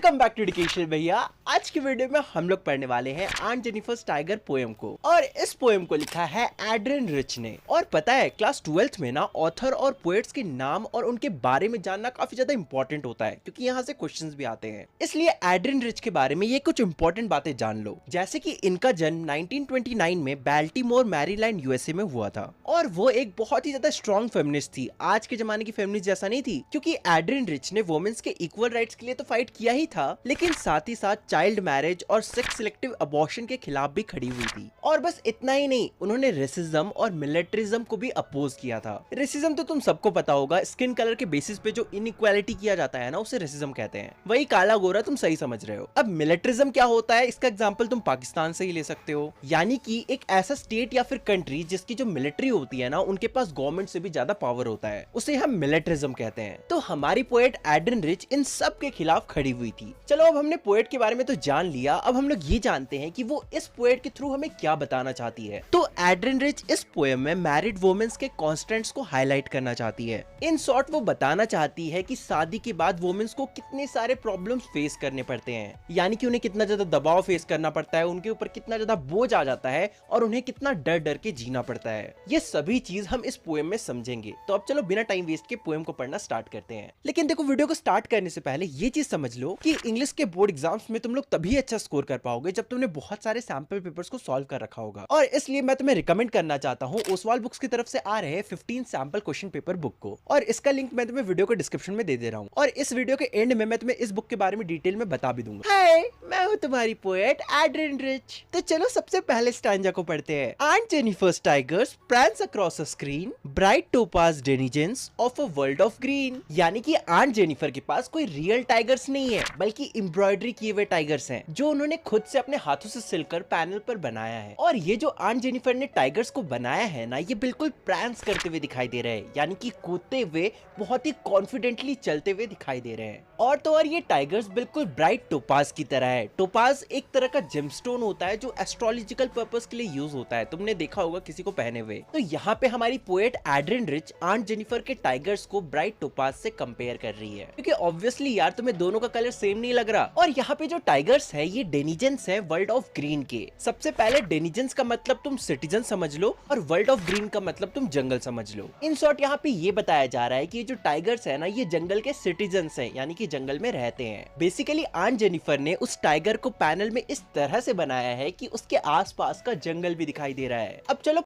Welcome back to education भैया। आज की वीडियो में हम लोग पढ़ने वाले हैं आंट जेनिफर्स टाइगर पोएम को, और इस पोएम को लिखा है एड्रियन रिच ने। और पता है क्लास 12th में ना ऑथर और पोएट्स के नाम और उनके बारे में जानना काफी ज्यादा इंपॉर्टेंट होता है, क्योंकि यहाँ से क्वेश्चंस भी आते हैं। इसलिए एड्रियन रिच के बारे में ये कुछ इंपॉर्टेंट बातें जान लो, जैसे कि इनका जन्म 1929 में बैल्टीमोर मैरीलैंड यूएसए में हुआ था, और वो एक बहुत ही ज्यादा स्ट्रॉन्ग फेमिनिस्ट थी। आज के जमाने की फेमिनिस्ट जैसा नहीं थी, क्योंकि एड्रियन रिच ने वुमेन्स के इक्वल राइट्स के लिए तो फाइट किया ही था, लेकिन साथ ही साथ चाइल्ड मैरिज और सेक्स सिलेक्टिव अबॉर्शन के खिलाफ भी खड़ी हुई थी। और बस इतना ही नहीं, उन्होंने रेसिज्म और मिलिट्रिज्म को भी अपोज किया था। रेसिज्म तो तुम सबको पता होगा, स्किन कलर के बेसिस पे जो इनइक्वालिटी किया जाता है ना, उसे रेसिज्म कहते हैं। वही काला गोरा, तुम सही समझ रहे हो। अब मिलिट्रिज्म क्या होता है, इसका एग्जांपल तुम पाकिस्तान से ही ले सकते हो, यानी कि एक ऐसा स्टेट या फिर कंट्री जिसकी जो मिलिट्री होती है ना, उनके पास गवर्नमेंट से भी ज्यादा पावर होता है, उसे हम मिलिट्रिज्म कहते हैं। तो हमारी पोएट एड्रियन रिच इन सब के खिलाफ खड़ी हुई थी। चलो अब हमने पोएट के बारे में तो जान लिया, अब हम लोग ये जानते हैं कि वो इस पोएट के थ्रू हमें क्या बताना चाहती है। तो एड्रियन रिच इस पोएम में मैरिड वुमेन्स के कॉन्स्टेंट्स को हाईलाइट करना चाहती है। इन शॉर्ट वो बताना चाहती है कि शादी के बाद वुमेन्स को कितने सारे प्रॉब्लम्स फेस करने पड़ते हैं, यानी कि उन्हें कितना ज्यादा दबाव फेस करना पड़ता है, उनके ऊपर कितना ज्यादा बोझ आ जाता है, और उन्हें कितना डर डर के जीना पड़ता है। ये सभी चीज हम इस पोएम में समझेंगे। तो अब चलो बिना टाइम वेस्ट के पोएम को पढ़ना स्टार्ट करते हैं। लेकिन देखो, वीडियो को स्टार्ट करने से पहले ये चीज समझ लो कि इंग्लिश के बोर्ड एग्जाम्स में तुम लोग तभी अच्छा स्कोर कर पाओगे जब तुमने बहुत सारे सैंपल पेपर्स को सॉल्व कर रखा होगा। और इसलिए मैं तुम्हें रिकमेंड करना चाहता हूँ ओसवाल बुक्स की तरफ से आ रहे 15 सैंपल क्वेश्चन पेपर बुक को, और इसका लिंक मैं तुम्हें वीडियो को डिस्क्रिप्शन में दे दे रहा हूँ। और इस वीडियो के एंड में मैं तुम्हें इस बुक के बारे में डिटेल में बता भी दूंगा। हाय, मैं हूँ तुम्हारी पोएट एड्रियन रिच। तो चलो सबसे पहले स्टैंजा को पढ़ते हैं। Aunt Jennifer's tigers prance across a screen, bright topaz denizens of a world of green। यानी कि आंट जेनिफर के पास कोई रियल टाइगर्स नहीं है, बल्कि एम्ब्रॉयडरी किए हुए टाइगर्स हैं, जो उन्होंने खुद से अपने हाथों से सिलकर पैनल पर बनाया है। और ये जो आंट जेनिफर ने टाइगर्स को बनाया है ना, ये बिल्कुल प्रांस करते हुए दिखाई दे रहे हैं, यानी कि कूदते हुए बहुत ही कॉन्फिडेंटली चलते हुए दिखाई दे रहे हैं। और तो और ये टाइगर्स बिल्कुल ब्राइट टोपाज की तरह है। टोपाज एक तरह का जेमस्टोन होता है जो एस्ट्रोलॉजिकल पर्पस के लिए यूज होता है, तुमने देखा होगा किसी को पहने हुए। तो यहाँ पे हमारी poet Adrienne Rich aunt Jennifer के टाइगर्स को ब्राइट टोपाज से कंपेयर कर रही है, क्योंकि ऑब्वियसली यार तुम्हें दोनों का कलर सेम नहीं लग रहा। और यहाँ पे जो टाइगर्स है ये डेनिजेंस है वर्ल्ड ऑफ ग्रीन के। सबसे पहले डेनिजेंस का मतलब तुम सिटीजन समझ लो, और वर्ल्ड ऑफ ग्रीन का मतलब तुम जंगल समझ लो। इन शॉर्ट यहाँ पे ये बताया जा रहा है कि ये जो टाइगर्स है ना, ये जंगल के सिटीजन्स हैं, यानी कि जंगल में रहते हैं। बेसिकली आंट जेनिफर ने उस टाइगर को पैनल में इस तरह से बनाया है कि उसके आसपास का जंगल भी दिखाई दे रहा है। अब चलो